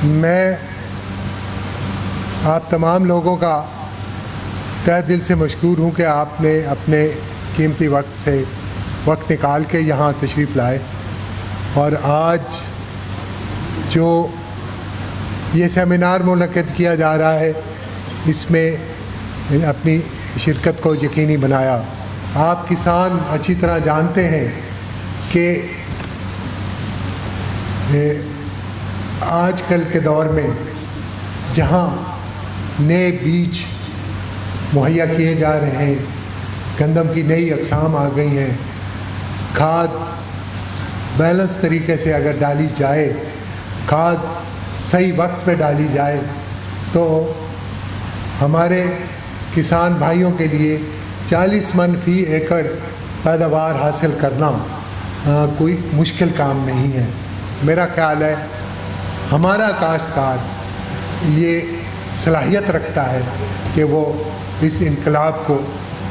میں آپ تمام لوگوں کا تہ دل سے مشکور ہوں کہ آپ نے اپنے قیمتی وقت نکال کے یہاں تشریف لائے اور آج جو یہ سیمینار منعقد کیا جا رہا ہے اس میں اپنی شرکت کو یقینی بنایا۔ آپ کسان اچھی طرح جانتے ہیں کہ آج کل کے دور میں جہاں نئے بیج مہیا کیے جا رہے ہیں، گندم کی نئی اقسام آ گئی ہیں، کھاد بیلنس طریقے سے اگر ڈالی جائے، کھاد صحیح وقت پہ ڈالی جائے تو ہمارے کسان بھائیوں کے لیے 40 من فی ایکڑ پیداوار حاصل کرنا کوئی مشکل کام نہیں ہے۔ میرا خیال ہے ہمارا کاشتکار یہ صلاحیت رکھتا ہے کہ وہ اس انقلاب کو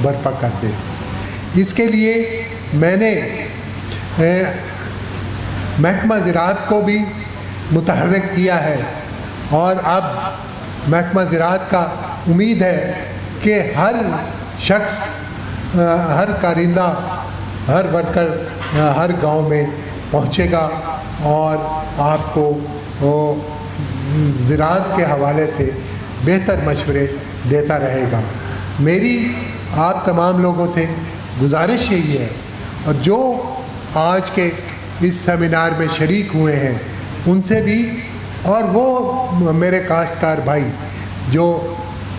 برپا کر دے۔ اس کے لیے میں نے محکمہ زراعت کو بھی متحرک کیا ہے اور اب محکمہ زراعت کا امید ہے کہ ہر شخص، ہر کارندہ، ہر ورکر ہر گاؤں میں پہنچے گا اور آپ کو زراعت کے حوالے سے بہتر مشورے دیتا رہے گا۔ میری آپ تمام لوگوں سے گزارش یہی ہے، اور جو آج کے اس سیمینار میں شریک ہوئے ہیں ان سے بھی، اور وہ میرے کاشتکار بھائی جو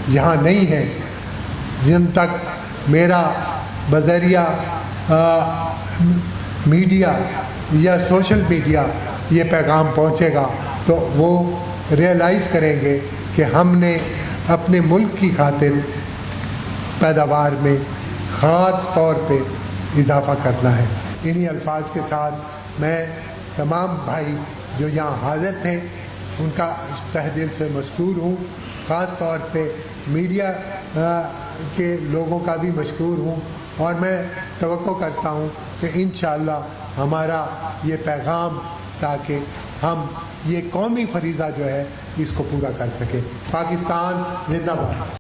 یہاں نہیں ہیں، جن تک میرا بذریعہ میڈیا یا سوشل میڈیا یہ پیغام پہنچے گا تو وہ ریئلائز کریں گے کہ ہم نے اپنے ملک کی خاطر پیداوار میں خاص طور پہ اضافہ کرنا ہے۔ انہی الفاظ کے ساتھ میں تمام بھائی جو یہاں حاضر تھے ان کا تہ دل سے مشکور ہوں، خاص طور پہ میڈیا کے لوگوں کا بھی مشکور ہوں، اور میں توقع کرتا ہوں کہ انشاءاللہ ہمارا یہ پیغام تاکہ ہم یہ قومی فریضہ جو ہے اس کو پورا کر سکیں۔ پاکستان زندہ باد۔